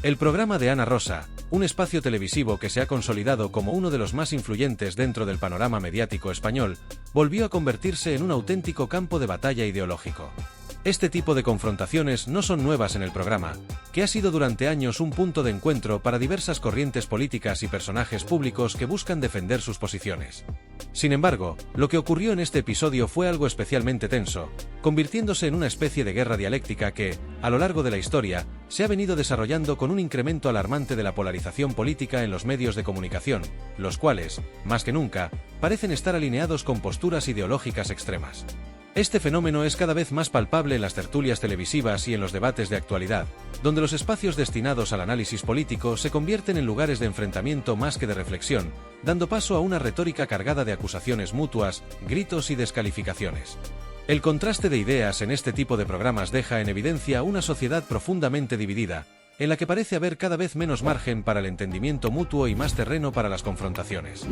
El programa de Ana Rosa, un espacio televisivo que se ha consolidado como uno de los más influyentes dentro del panorama mediático español, volvió a convertirse en un auténtico campo de batalla ideológico. Este tipo de confrontaciones no son nuevas en el programa, que ha sido durante años un punto de encuentro para diversas corrientes políticas y personajes públicos que buscan defender sus posiciones. Sin embargo, lo que ocurrió en este episodio fue algo especialmente tenso, convirtiéndose en una especie de guerra dialéctica que, a lo largo de la historia, se ha venido desarrollando con un incremento alarmante de la polarización política en los medios de comunicación, los cuales, más que nunca, parecen estar alineados con posturas ideológicas extremas. Este fenómeno es cada vez más palpable en las tertulias televisivas y en los debates de actualidad, donde los espacios destinados al análisis político se convierten en lugares de enfrentamiento más que de reflexión, dando paso a una retórica cargada de acusaciones mutuas, gritos y descalificaciones. El contraste de ideas en este tipo de programas deja en evidencia una sociedad profundamente dividida, en la que parece haber cada vez menos margen para el entendimiento mutuo y más terreno para las confrontaciones.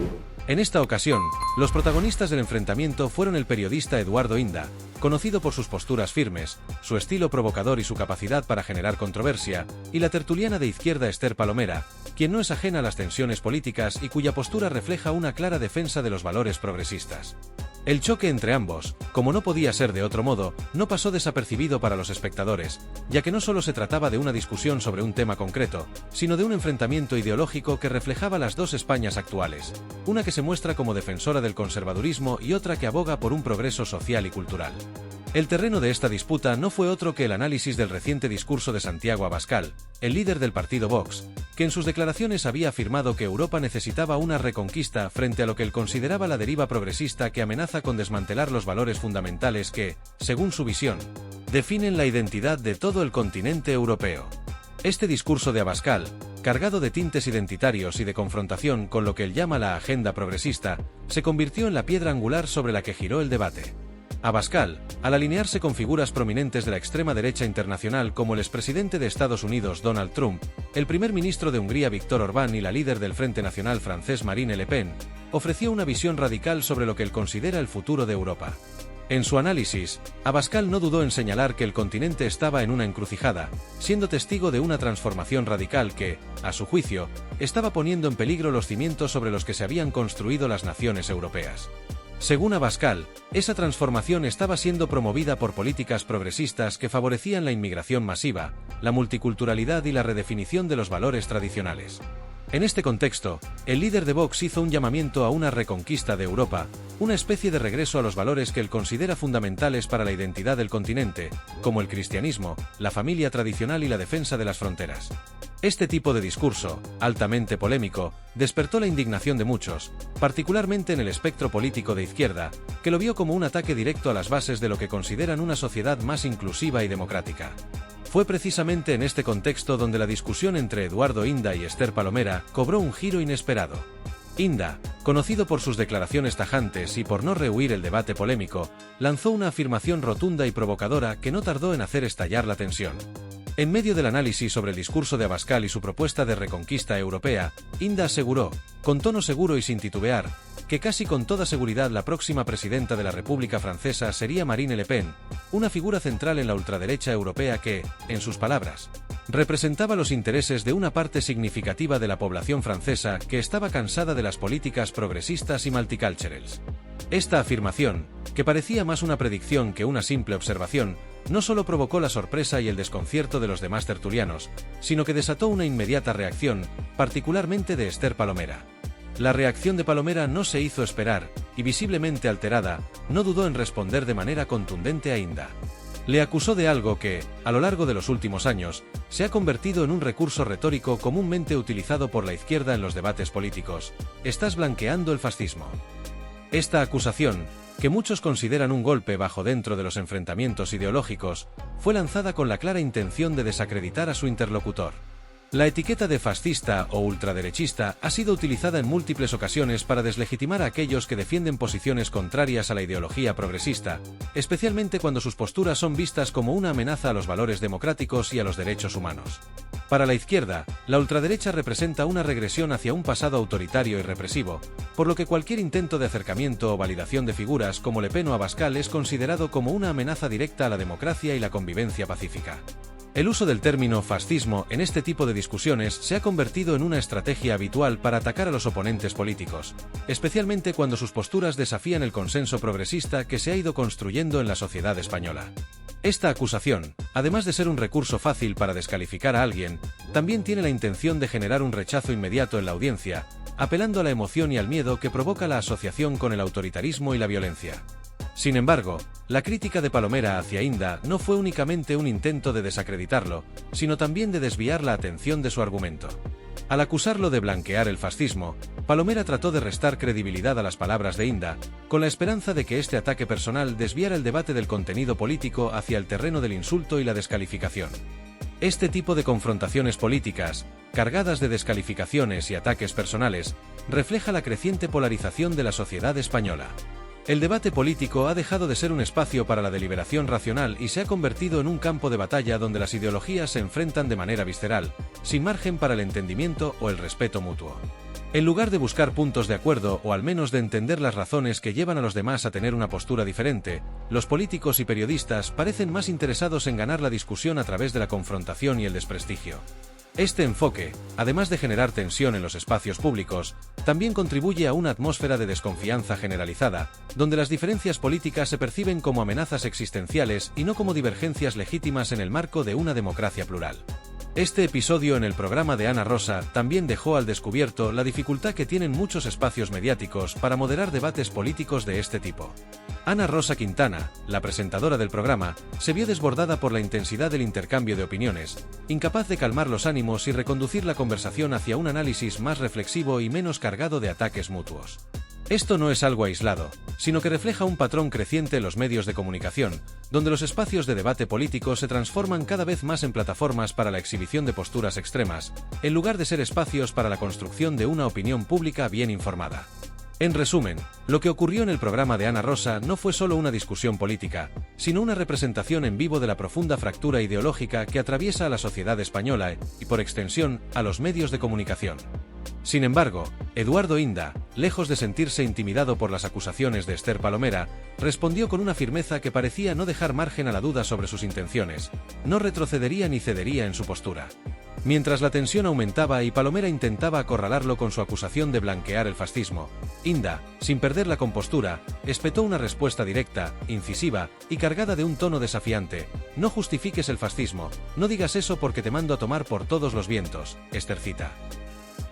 En esta ocasión, los protagonistas del enfrentamiento fueron el periodista Eduardo Inda, conocido por sus posturas firmes, su estilo provocador y su capacidad para generar controversia, y la tertuliana de izquierda Esther Palomera, quien no es ajena a las tensiones políticas y cuya postura refleja una clara defensa de los valores progresistas. El choque entre ambos, como no podía ser de otro modo, no pasó desapercibido para los espectadores, ya que no solo se trataba de una discusión sobre un tema concreto, sino de un enfrentamiento ideológico que reflejaba las dos Españas actuales, una que se muestra como defensora del conservadurismo y otra que aboga por un progreso social y cultural. El terreno de esta disputa no fue otro que el análisis del reciente discurso de Santiago Abascal, el líder del partido Vox, que en sus declaraciones había afirmado que Europa necesitaba una reconquista frente a lo que él consideraba la deriva progresista que amenaza con desmantelar los valores fundamentales que, según su visión, definen la identidad de todo el continente europeo. Este discurso de Abascal, cargado de tintes identitarios y de confrontación con lo que él llama la agenda progresista, se convirtió en la piedra angular sobre la que giró el debate. Abascal, al alinearse con figuras prominentes de la extrema derecha internacional como el expresidente de Estados Unidos Donald Trump, el primer ministro de Hungría Viktor Orbán y la líder del Frente Nacional francés Marine Le Pen, ofreció una visión radical sobre lo que él considera el futuro de Europa. En su análisis, Abascal no dudó en señalar que el continente estaba en una encrucijada, siendo testigo de una transformación radical que, a su juicio, estaba poniendo en peligro los cimientos sobre los que se habían construido las naciones europeas. Según Abascal, esa transformación estaba siendo promovida por políticas progresistas que favorecían la inmigración masiva, la multiculturalidad y la redefinición de los valores tradicionales. En este contexto, el líder de Vox hizo un llamamiento a una reconquista de Europa, una especie de regreso a los valores que él considera fundamentales para la identidad del continente, como el cristianismo, la familia tradicional y la defensa de las fronteras. Este tipo de discurso, altamente polémico, despertó la indignación de muchos, particularmente en el espectro político de izquierda, que lo vio como un ataque directo a las bases de lo que consideran una sociedad más inclusiva y democrática. Fue precisamente en este contexto donde la discusión entre Eduardo Inda y Esther Palomera cobró un giro inesperado. Inda, conocido por sus declaraciones tajantes y por no rehuir el debate polémico, lanzó una afirmación rotunda y provocadora que no tardó en hacer estallar la tensión. En medio del análisis sobre el discurso de Abascal y su propuesta de reconquista europea, Inda aseguró, con tono seguro y sin titubear, que casi con toda seguridad la próxima presidenta de la República Francesa sería Marine Le Pen, una figura central en la ultraderecha europea que, en sus palabras, representaba los intereses de una parte significativa de la población francesa que estaba cansada de las políticas progresistas y multiculturales. Esta afirmación, que parecía más una predicción que una simple observación, no solo provocó la sorpresa y el desconcierto de los demás tertulianos, sino que desató una inmediata reacción, particularmente de Esther Palomera. La reacción de Palomera no se hizo esperar, y visiblemente alterada, no dudó en responder de manera contundente a Inda. Le acusó de algo que, a lo largo de los últimos años, se ha convertido en un recurso retórico comúnmente utilizado por la izquierda en los debates políticos: estás blanqueando el fascismo. Esta acusación, que muchos consideran un golpe bajo dentro de los enfrentamientos ideológicos, fue lanzada con la clara intención de desacreditar a su interlocutor. La etiqueta de fascista o ultraderechista ha sido utilizada en múltiples ocasiones para deslegitimar a aquellos que defienden posiciones contrarias a la ideología progresista, especialmente cuando sus posturas son vistas como una amenaza a los valores democráticos y a los derechos humanos. Para la izquierda, la ultraderecha representa una regresión hacia un pasado autoritario y represivo, por lo que cualquier intento de acercamiento o validación de figuras como Le Pen o Abascal es considerado como una amenaza directa a la democracia y la convivencia pacífica. El uso del término fascismo en este tipo de discusiones se ha convertido en una estrategia habitual para atacar a los oponentes políticos, especialmente cuando sus posturas desafían el consenso progresista que se ha ido construyendo en la sociedad española. Esta acusación, además de ser un recurso fácil para descalificar a alguien, también tiene la intención de generar un rechazo inmediato en la audiencia, apelando a la emoción y al miedo que provoca la asociación con el autoritarismo y la violencia. Sin embargo, la crítica de Palomera hacia Inda no fue únicamente un intento de desacreditarlo, sino también de desviar la atención de su argumento. Al acusarlo de blanquear el fascismo, Palomera trató de restar credibilidad a las palabras de Inda, con la esperanza de que este ataque personal desviara el debate del contenido político hacia el terreno del insulto y la descalificación. Este tipo de confrontaciones políticas, cargadas de descalificaciones y ataques personales, refleja la creciente polarización de la sociedad española. El debate político ha dejado de ser un espacio para la deliberación racional y se ha convertido en un campo de batalla donde las ideologías se enfrentan de manera visceral, sin margen para el entendimiento o el respeto mutuo. En lugar de buscar puntos de acuerdo o al menos de entender las razones que llevan a los demás a tener una postura diferente, los políticos y periodistas parecen más interesados en ganar la discusión a través de la confrontación y el desprestigio. Este enfoque, además de generar tensión en los espacios públicos, también contribuye a una atmósfera de desconfianza generalizada, donde las diferencias políticas se perciben como amenazas existenciales y no como divergencias legítimas en el marco de una democracia plural. Este episodio en el programa de Ana Rosa también dejó al descubierto la dificultad que tienen muchos espacios mediáticos para moderar debates políticos de este tipo. Ana Rosa Quintana, la presentadora del programa, se vio desbordada por la intensidad del intercambio de opiniones, incapaz de calmar los ánimos y reconducir la conversación hacia un análisis más reflexivo y menos cargado de ataques mutuos. Esto no es algo aislado, sino que refleja un patrón creciente en los medios de comunicación, donde los espacios de debate político se transforman cada vez más en plataformas para la exhibición de posturas extremas, en lugar de ser espacios para la construcción de una opinión pública bien informada. En resumen, lo que ocurrió en el programa de Ana Rosa no fue solo una discusión política, sino una representación en vivo de la profunda fractura ideológica que atraviesa a la sociedad española y, por extensión, a los medios de comunicación. Sin embargo, Eduardo Inda, lejos de sentirse intimidado por las acusaciones de Esther Palomera, respondió con una firmeza que parecía no dejar margen a la duda sobre sus intenciones, no retrocedería ni cedería en su postura. Mientras la tensión aumentaba y Palomera intentaba acorralarlo con su acusación de blanquear el fascismo, Inda, sin perder la compostura, espetó una respuesta directa, incisiva y cargada de un tono desafiante: "No justifiques el fascismo, no digas eso porque te mando a tomar por todos los vientos, Esthercita".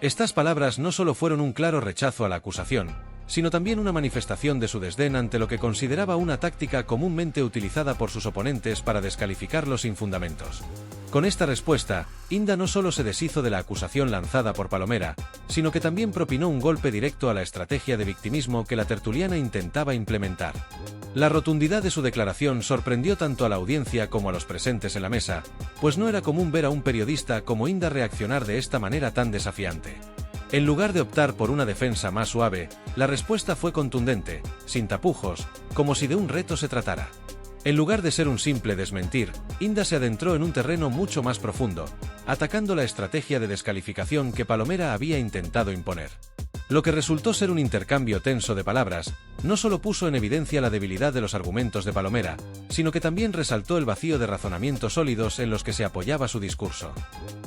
Estas palabras no solo fueron un claro rechazo a la acusación, sino también una manifestación de su desdén ante lo que consideraba una táctica comúnmente utilizada por sus oponentes para descalificarlo sin fundamentos. Con esta respuesta, Inda no solo se deshizo de la acusación lanzada por Palomera, sino que también propinó un golpe directo a la estrategia de victimismo que la tertuliana intentaba implementar. La rotundidad de su declaración sorprendió tanto a la audiencia como a los presentes en la mesa, pues no era común ver a un periodista como Inda reaccionar de esta manera tan desafiante. En lugar de optar por una defensa más suave, la respuesta fue contundente, sin tapujos, como si de un reto se tratara. En lugar de ser un simple desmentir, Inda se adentró en un terreno mucho más profundo, atacando la estrategia de descalificación que Palomera había intentado imponer. Lo que resultó ser un intercambio tenso de palabras, no solo puso en evidencia la debilidad de los argumentos de Palomera, sino que también resaltó el vacío de razonamientos sólidos en los que se apoyaba su discurso.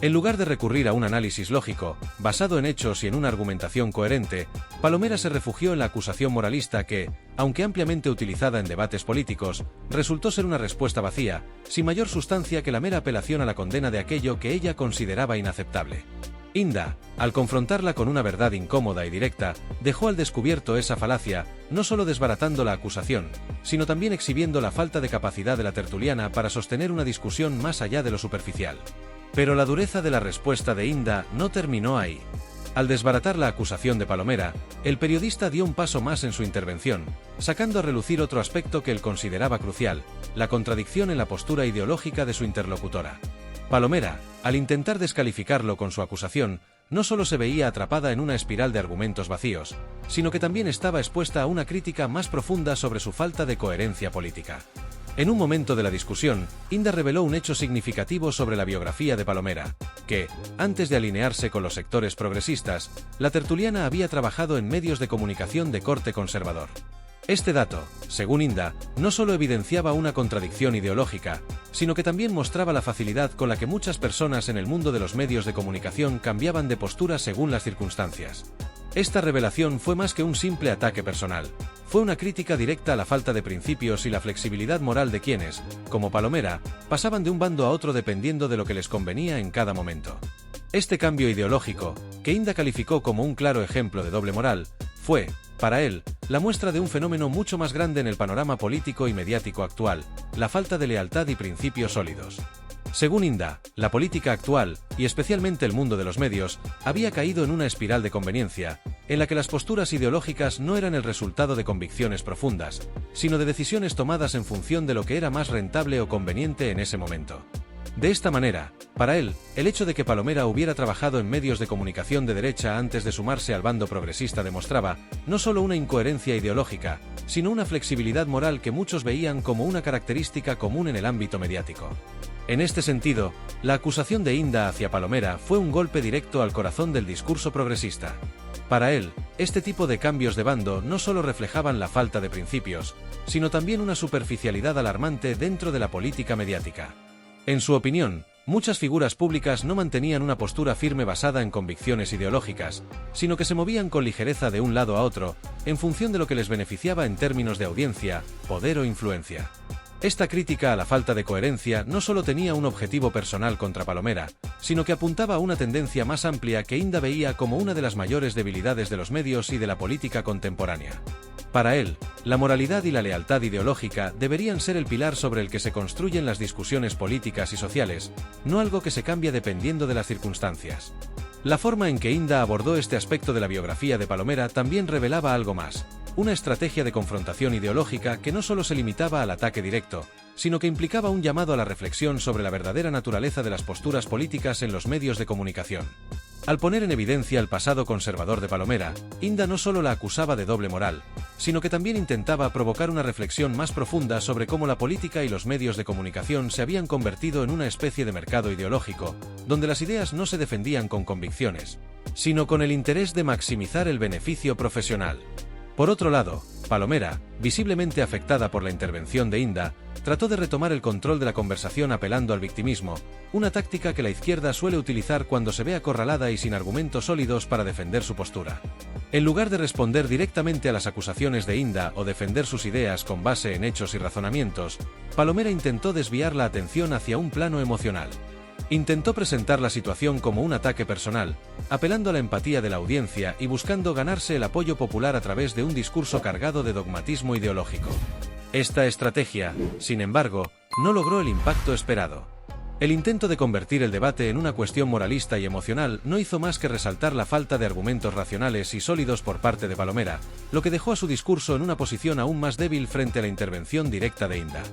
En lugar de recurrir a un análisis lógico, basado en hechos y en una argumentación coherente, Palomera se refugió en la acusación moralista que, aunque ampliamente utilizada en debates políticos, resultó ser una respuesta vacía, sin mayor sustancia que la mera apelación a la condena de aquello que ella consideraba inaceptable. Inda, al confrontarla con una verdad incómoda y directa, dejó al descubierto esa falacia, no solo desbaratando la acusación, sino también exhibiendo la falta de capacidad de la tertuliana para sostener una discusión más allá de lo superficial. Pero la dureza de la respuesta de Inda no terminó ahí. Al desbaratar la acusación de Palomera, el periodista dio un paso más en su intervención, sacando a relucir otro aspecto que él consideraba crucial: la contradicción en la postura ideológica de su interlocutora. Palomera, al intentar descalificarlo con su acusación, no solo se veía atrapada en una espiral de argumentos vacíos, sino que también estaba expuesta a una crítica más profunda sobre su falta de coherencia política. En un momento de la discusión, Inda reveló un hecho significativo sobre la biografía de Palomera, que, antes de alinearse con los sectores progresistas, la tertuliana había trabajado en medios de comunicación de corte conservador. Este dato, según Inda, no solo evidenciaba una contradicción ideológica, sino que también mostraba la facilidad con la que muchas personas en el mundo de los medios de comunicación cambiaban de postura según las circunstancias. Esta revelación fue más que un simple ataque personal. Fue una crítica directa a la falta de principios y la flexibilidad moral de quienes, como Palomera, pasaban de un bando a otro dependiendo de lo que les convenía en cada momento. Este cambio ideológico, que Inda calificó como un claro ejemplo de doble moral, fue, para él, la muestra de un fenómeno mucho más grande en el panorama político y mediático actual: la falta de lealtad y principios sólidos. Según Inda, la política actual, y especialmente el mundo de los medios, había caído en una espiral de conveniencia, en la que las posturas ideológicas no eran el resultado de convicciones profundas, sino de decisiones tomadas en función de lo que era más rentable o conveniente en ese momento. De esta manera, para él, el hecho de que Palomera hubiera trabajado en medios de comunicación de derecha antes de sumarse al bando progresista demostraba, no solo una incoherencia ideológica, sino una flexibilidad moral que muchos veían como una característica común en el ámbito mediático. En este sentido, la acusación de Inda hacia Palomera fue un golpe directo al corazón del discurso progresista. Para él, este tipo de cambios de bando no solo reflejaban la falta de principios, sino también una superficialidad alarmante dentro de la política mediática. En su opinión, muchas figuras públicas no mantenían una postura firme basada en convicciones ideológicas, sino que se movían con ligereza de un lado a otro, en función de lo que les beneficiaba en términos de audiencia, poder o influencia. Esta crítica a la falta de coherencia no solo tenía un objetivo personal contra Palomera, sino que apuntaba a una tendencia más amplia que Inda veía como una de las mayores debilidades de los medios y de la política contemporánea. Para él, la moralidad y la lealtad ideológica deberían ser el pilar sobre el que se construyen las discusiones políticas y sociales, no algo que se cambia dependiendo de las circunstancias. La forma en que Inda abordó este aspecto de la biografía de Palomera también revelaba algo más: una estrategia de confrontación ideológica que no solo se limitaba al ataque directo, sino que implicaba un llamado a la reflexión sobre la verdadera naturaleza de las posturas políticas en los medios de comunicación. Al poner en evidencia el pasado conservador de Palomera, Inda no solo la acusaba de doble moral, sino que también intentaba provocar una reflexión más profunda sobre cómo la política y los medios de comunicación se habían convertido en una especie de mercado ideológico, donde las ideas no se defendían con convicciones, sino con el interés de maximizar el beneficio profesional. Por otro lado, Palomera, visiblemente afectada por la intervención de Inda, trató de retomar el control de la conversación apelando al victimismo, una táctica que la izquierda suele utilizar cuando se ve acorralada y sin argumentos sólidos para defender su postura. En lugar de responder directamente a las acusaciones de Inda o defender sus ideas con base en hechos y razonamientos, Palomera intentó desviar la atención hacia un plano emocional. Intentó presentar la situación como un ataque personal, apelando a la empatía de la audiencia y buscando ganarse el apoyo popular a través de un discurso cargado de dogmatismo ideológico. Esta estrategia, sin embargo, no logró el impacto esperado. El intento de convertir el debate en una cuestión moralista y emocional no hizo más que resaltar la falta de argumentos racionales y sólidos por parte de Palomera, lo que dejó a su discurso en una posición aún más débil frente a la intervención directa de Inda.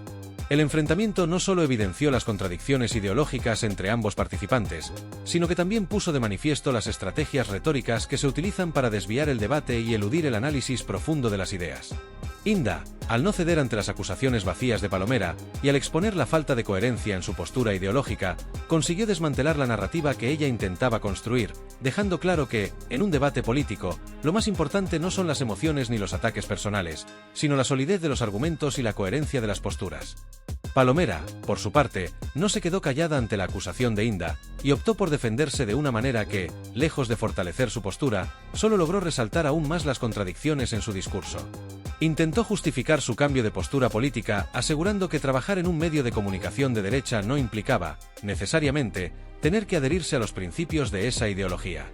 El enfrentamiento no solo evidenció las contradicciones ideológicas entre ambos participantes, sino que también puso de manifiesto las estrategias retóricas que se utilizan para desviar el debate y eludir el análisis profundo de las ideas. Inda, al no ceder ante las acusaciones vacías de Palomera y al exponer la falta de coherencia en su postura ideológica, consiguió desmantelar la narrativa que ella intentaba construir, dejando claro que, en un debate político, lo más importante no son las emociones ni los ataques personales, sino la solidez de los argumentos y la coherencia de las posturas. Palomera, por su parte, no se quedó callada ante la acusación de Inda y optó por defenderse de una manera que, lejos de fortalecer su postura, solo logró resaltar aún más las contradicciones en su discurso. Intentó justificar su cambio de postura política asegurando que trabajar en un medio de comunicación de derecha no implicaba, necesariamente, tener que adherirse a los principios de esa ideología.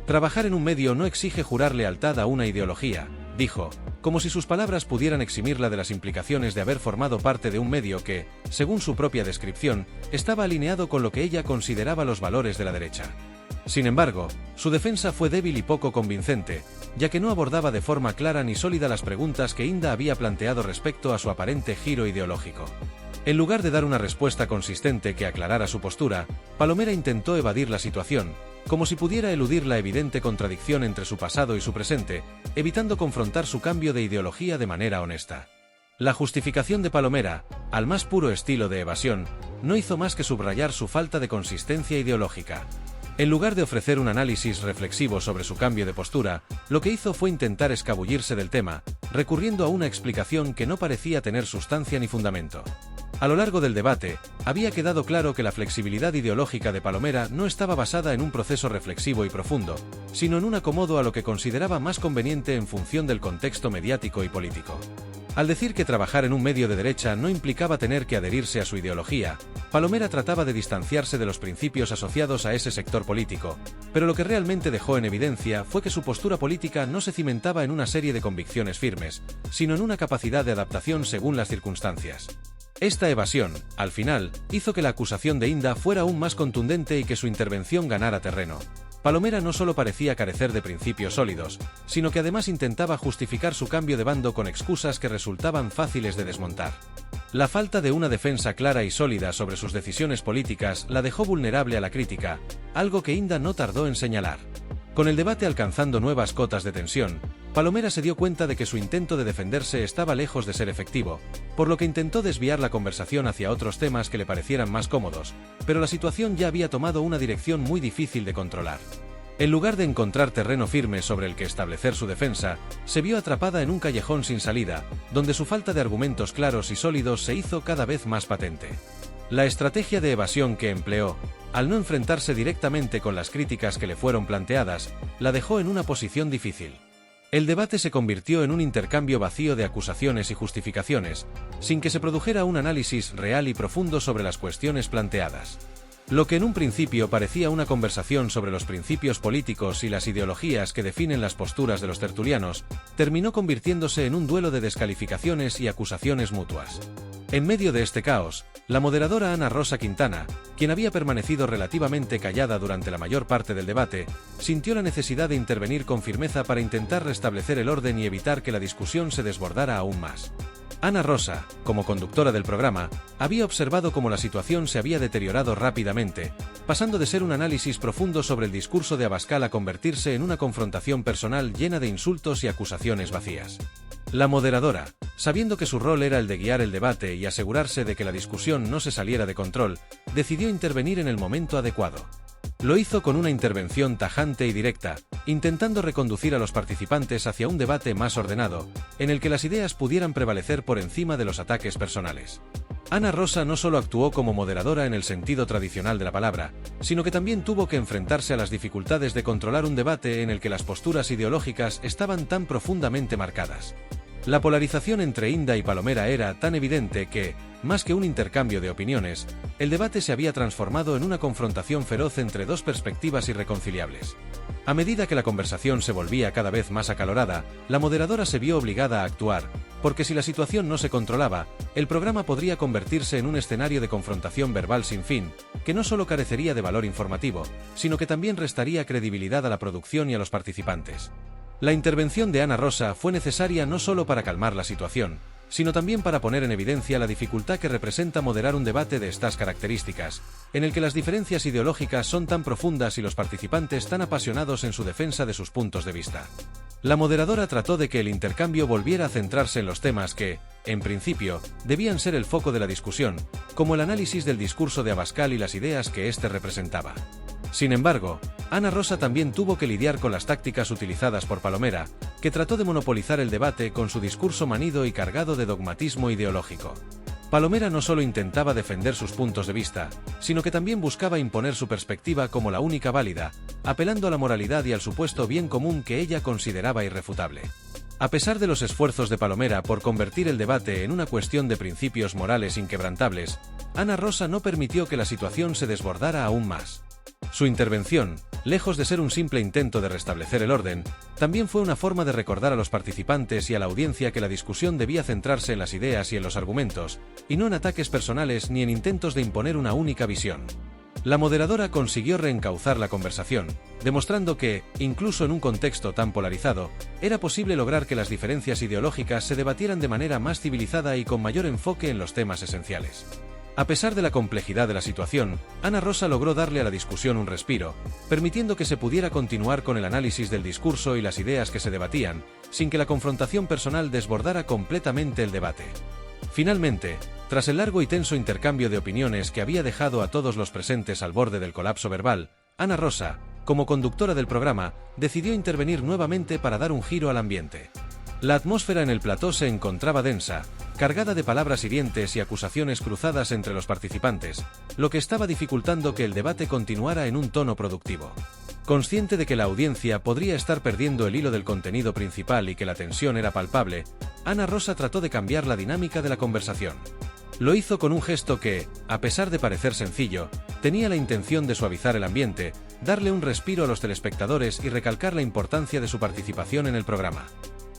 Trabajar en un medio no exige jurar lealtad a una ideología, dijo, como si sus palabras pudieran eximirla de las implicaciones de haber formado parte de un medio que, según su propia descripción, estaba alineado con lo que ella consideraba los valores de la derecha. Sin embargo, su defensa fue débil y poco convincente, ya que no abordaba de forma clara ni sólida las preguntas que Inda había planteado respecto a su aparente giro ideológico. En lugar de dar una respuesta consistente que aclarara su postura, Palomera intentó evadir la situación, como si pudiera eludir la evidente contradicción entre su pasado y su presente, evitando confrontar su cambio de ideología de manera honesta. La justificación de Palomera, al más puro estilo de evasión, no hizo más que subrayar su falta de consistencia ideológica. En lugar de ofrecer un análisis reflexivo sobre su cambio de postura, lo que hizo fue intentar escabullirse del tema, recurriendo a una explicación que no parecía tener sustancia ni fundamento. A lo largo del debate, había quedado claro que la flexibilidad ideológica de Palomera no estaba basada en un proceso reflexivo y profundo, sino en un acomodo a lo que consideraba más conveniente en función del contexto mediático y político. Al decir que trabajar en un medio de derecha no implicaba tener que adherirse a su ideología, Palomera trataba de distanciarse de los principios asociados a ese sector político, pero lo que realmente dejó en evidencia fue que su postura política no se cimentaba en una serie de convicciones firmes, sino en una capacidad de adaptación según las circunstancias. Esta evasión, al final, hizo que la acusación de Inda fuera aún más contundente y que su intervención ganara terreno. Palomera no solo parecía carecer de principios sólidos, sino que además intentaba justificar su cambio de bando con excusas que resultaban fáciles de desmontar. La falta de una defensa clara y sólida sobre sus decisiones políticas la dejó vulnerable a la crítica, algo que Inda no tardó en señalar. Con el debate alcanzando nuevas cotas de tensión, Palomera se dio cuenta de que su intento de defenderse estaba lejos de ser efectivo, por lo que intentó desviar la conversación hacia otros temas que le parecieran más cómodos, pero la situación ya había tomado una dirección muy difícil de controlar. En lugar de encontrar terreno firme sobre el que establecer su defensa, se vio atrapada en un callejón sin salida, donde su falta de argumentos claros y sólidos se hizo cada vez más patente. La estrategia de evasión que empleó, al no enfrentarse directamente con las críticas que le fueron planteadas, la dejó en una posición difícil. El debate se convirtió en un intercambio vacío de acusaciones y justificaciones, sin que se produjera un análisis real y profundo sobre las cuestiones planteadas. Lo que en un principio parecía una conversación sobre los principios políticos y las ideologías que definen las posturas de los tertulianos, terminó convirtiéndose en un duelo de descalificaciones y acusaciones mutuas. En medio de este caos, la moderadora Ana Rosa Quintana, quien había permanecido relativamente callada durante la mayor parte del debate, sintió la necesidad de intervenir con firmeza para intentar restablecer el orden y evitar que la discusión se desbordara aún más. Ana Rosa, como conductora del programa, había observado cómo la situación se había deteriorado rápidamente, pasando de ser un análisis profundo sobre el discurso de Abascal a convertirse en una confrontación personal llena de insultos y acusaciones vacías. La moderadora, sabiendo que su rol era el de guiar el debate y asegurarse de que la discusión no se saliera de control, decidió intervenir en el momento adecuado. Lo hizo con una intervención tajante y directa, intentando reconducir a los participantes hacia un debate más ordenado, en el que las ideas pudieran prevalecer por encima de los ataques personales. Ana Rosa no solo actuó como moderadora en el sentido tradicional de la palabra, sino que también tuvo que enfrentarse a las dificultades de controlar un debate en el que las posturas ideológicas estaban tan profundamente marcadas. La polarización entre Inda y Palomera era tan evidente que, más que un intercambio de opiniones, el debate se había transformado en una confrontación feroz entre dos perspectivas irreconciliables. A medida que la conversación se volvía cada vez más acalorada, la moderadora se vio obligada a actuar, porque si la situación no se controlaba, el programa podría convertirse en un escenario de confrontación verbal sin fin, que no solo carecería de valor informativo, sino que también restaría credibilidad a la producción y a los participantes. La intervención de Ana Rosa fue necesaria no solo para calmar la situación, sino también para poner en evidencia la dificultad que representa moderar un debate de estas características, en el que las diferencias ideológicas son tan profundas y los participantes tan apasionados en su defensa de sus puntos de vista. La moderadora trató de que el intercambio volviera a centrarse en los temas que, en principio, debían ser el foco de la discusión, como el análisis del discurso de Abascal y las ideas que éste representaba. Sin embargo, Ana Rosa también tuvo que lidiar con las tácticas utilizadas por Palomera, que trató de monopolizar el debate con su discurso manido y cargado de dogmatismo ideológico. Palomera no solo intentaba defender sus puntos de vista, sino que también buscaba imponer su perspectiva como la única válida, apelando a la moralidad y al supuesto bien común que ella consideraba irrefutable. A pesar de los esfuerzos de Palomera por convertir el debate en una cuestión de principios morales inquebrantables, Ana Rosa no permitió que la situación se desbordara aún más. Su intervención, lejos de ser un simple intento de restablecer el orden, también fue una forma de recordar a los participantes y a la audiencia que la discusión debía centrarse en las ideas y en los argumentos, y no en ataques personales ni en intentos de imponer una única visión. La moderadora consiguió reencauzar la conversación, demostrando que, incluso en un contexto tan polarizado, era posible lograr que las diferencias ideológicas se debatieran de manera más civilizada y con mayor enfoque en los temas esenciales. A pesar de la complejidad de la situación, Ana Rosa logró darle a la discusión un respiro, permitiendo que se pudiera continuar con el análisis del discurso y las ideas que se debatían, sin que la confrontación personal desbordara completamente el debate. Finalmente, tras el largo y tenso intercambio de opiniones que había dejado a todos los presentes al borde del colapso verbal, Ana Rosa, como conductora del programa, decidió intervenir nuevamente para dar un giro al ambiente. La atmósfera en el plató se encontraba densa, cargada de palabras hirientes y acusaciones cruzadas entre los participantes, lo que estaba dificultando que el debate continuara en un tono productivo. Consciente de que la audiencia podría estar perdiendo el hilo del contenido principal y que la tensión era palpable, Ana Rosa trató de cambiar la dinámica de la conversación. Lo hizo con un gesto que, a pesar de parecer sencillo, tenía la intención de suavizar el ambiente, darle un respiro a los telespectadores y recalcar la importancia de su participación en el programa.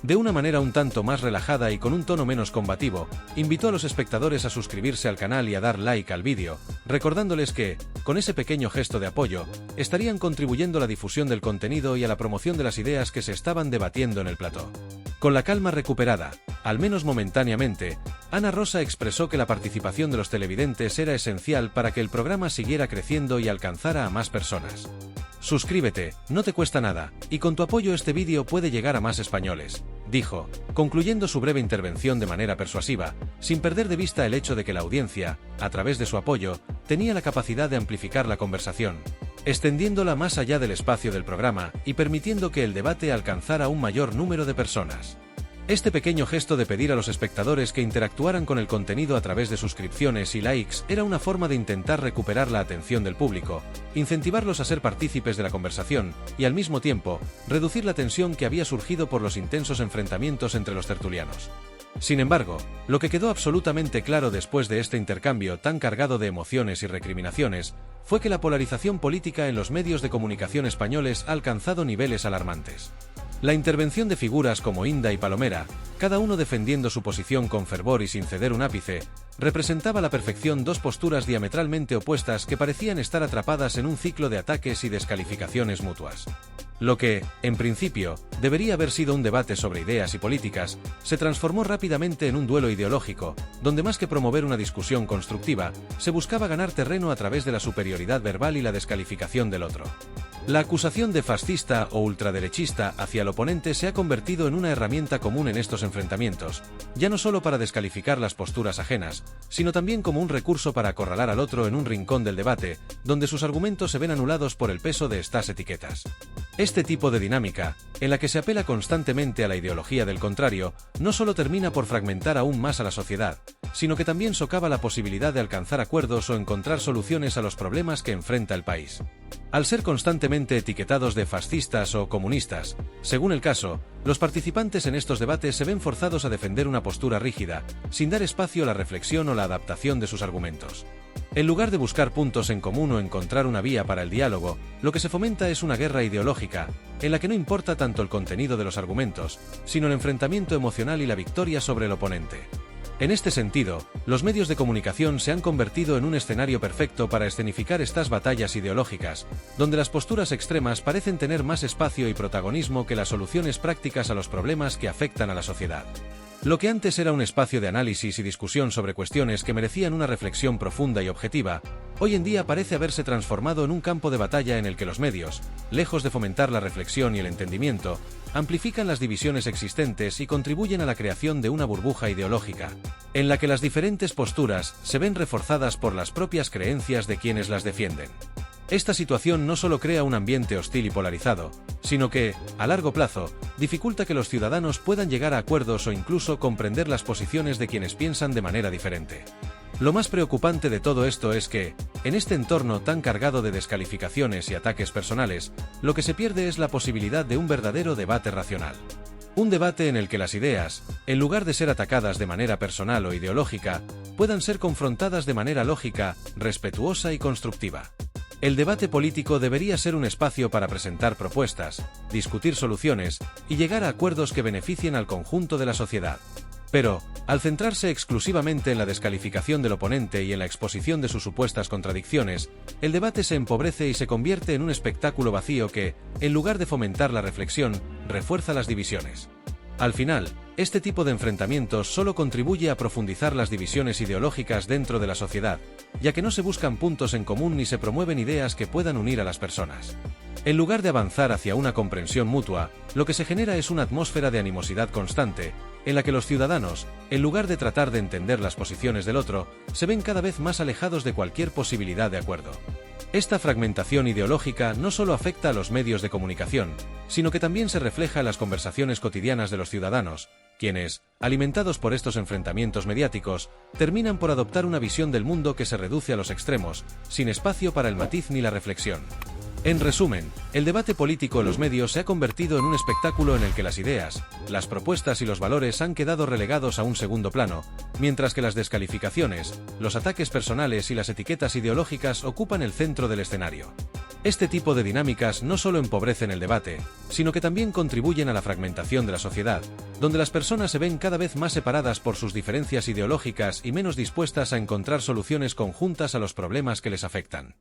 De una manera un tanto más relajada y con un tono menos combativo, invitó a los espectadores a suscribirse al canal y a dar like al vídeo, recordándoles que, con ese pequeño gesto de apoyo, estarían contribuyendo a la difusión del contenido y a la promoción de las ideas que se estaban debatiendo en el plató. Con la calma recuperada, al menos momentáneamente, Ana Rosa expresó que la participación de los televidentes era esencial para que el programa siguiera creciendo y alcanzara a más personas. Suscríbete, no te cuesta nada, y con tu apoyo este vídeo puede llegar a más españoles, dijo, concluyendo su breve intervención de manera persuasiva, sin perder de vista el hecho de que la audiencia, a través de su apoyo, tenía la capacidad de amplificar la conversación, extendiéndola más allá del espacio del programa y permitiendo que el debate alcanzara un mayor número de personas. Este pequeño gesto de pedir a los espectadores que interactuaran con el contenido a través de suscripciones y likes era una forma de intentar recuperar la atención del público, incentivarlos a ser partícipes de la conversación y, al mismo tiempo, reducir la tensión que había surgido por los intensos enfrentamientos entre los tertulianos. Sin embargo, lo que quedó absolutamente claro después de este intercambio tan cargado de emociones y recriminaciones fue que la polarización política en los medios de comunicación españoles ha alcanzado niveles alarmantes. La intervención de figuras como Inda y Palomera, cada uno defendiendo su posición con fervor y sin ceder un ápice, representaba a la perfección dos posturas diametralmente opuestas que parecían estar atrapadas en un ciclo de ataques y descalificaciones mutuas. Lo que, en principio, debería haber sido un debate sobre ideas y políticas, se transformó rápidamente en un duelo ideológico, donde más que promover una discusión constructiva, se buscaba ganar terreno a través de la superioridad verbal y la descalificación del otro. La acusación de fascista o ultraderechista hacia el oponente se ha convertido en una herramienta común en estos enfrentamientos, ya no solo para descalificar las posturas ajenas, sino también como un recurso para acorralar al otro en un rincón del debate, donde sus argumentos se ven anulados por el peso de estas etiquetas. Este tipo de dinámica, en la que se apela constantemente a la ideología del contrario, no solo termina por fragmentar aún más a la sociedad, sino que también socava la posibilidad de alcanzar acuerdos o encontrar soluciones a los problemas que enfrenta el país. Al ser constantemente etiquetados de fascistas o comunistas, según el caso, los participantes en estos debates se ven forzados a defender una postura rígida, sin dar espacio a la reflexión o la adaptación de sus argumentos. En lugar de buscar puntos en común o encontrar una vía para el diálogo, lo que se fomenta es una guerra ideológica, en la que no importa tanto el contenido de los argumentos, sino el enfrentamiento emocional y la victoria sobre el oponente. En este sentido, los medios de comunicación se han convertido en un escenario perfecto para escenificar estas batallas ideológicas, donde las posturas extremas parecen tener más espacio y protagonismo que las soluciones prácticas a los problemas que afectan a la sociedad. Lo que antes era un espacio de análisis y discusión sobre cuestiones que merecían una reflexión profunda y objetiva, hoy en día parece haberse transformado en un campo de batalla en el que los medios, lejos de fomentar la reflexión y el entendimiento, amplifican las divisiones existentes y contribuyen a la creación de una burbuja ideológica, en la que las diferentes posturas se ven reforzadas por las propias creencias de quienes las defienden. Esta situación no solo crea un ambiente hostil y polarizado, sino que, a largo plazo, dificulta que los ciudadanos puedan llegar a acuerdos o incluso comprender las posiciones de quienes piensan de manera diferente. Lo más preocupante de todo esto es que, en este entorno tan cargado de descalificaciones y ataques personales, lo que se pierde es la posibilidad de un verdadero debate racional. Un debate en el que las ideas, en lugar de ser atacadas de manera personal o ideológica, puedan ser confrontadas de manera lógica, respetuosa y constructiva. El debate político debería ser un espacio para presentar propuestas, discutir soluciones y llegar a acuerdos que beneficien al conjunto de la sociedad. Pero, al centrarse exclusivamente en la descalificación del oponente y en la exposición de sus supuestas contradicciones, el debate se empobrece y se convierte en un espectáculo vacío que, en lugar de fomentar la reflexión, refuerza las divisiones. Al final, Este tipo de enfrentamientos solo contribuye a profundizar las divisiones ideológicas dentro de la sociedad, ya que no se buscan puntos en común ni se promueven ideas que puedan unir a las personas. En lugar de avanzar hacia una comprensión mutua, lo que se genera es una atmósfera de animosidad constante, en la que los ciudadanos, en lugar de tratar de entender las posiciones del otro, se ven cada vez más alejados de cualquier posibilidad de acuerdo. Esta fragmentación ideológica no solo afecta a los medios de comunicación, sino que también se refleja en las conversaciones cotidianas de los ciudadanos, quienes, alimentados por estos enfrentamientos mediáticos, terminan por adoptar una visión del mundo que se reduce a los extremos, sin espacio para el matiz ni la reflexión. En resumen, el debate político en los medios se ha convertido en un espectáculo en el que las ideas, las propuestas y los valores han quedado relegados a un segundo plano, mientras que las descalificaciones, los ataques personales y las etiquetas ideológicas ocupan el centro del escenario. Este tipo de dinámicas no solo empobrecen el debate, sino que también contribuyen a la fragmentación de la sociedad, donde las personas se ven cada vez más separadas por sus diferencias ideológicas y menos dispuestas a encontrar soluciones conjuntas a los problemas que les afectan.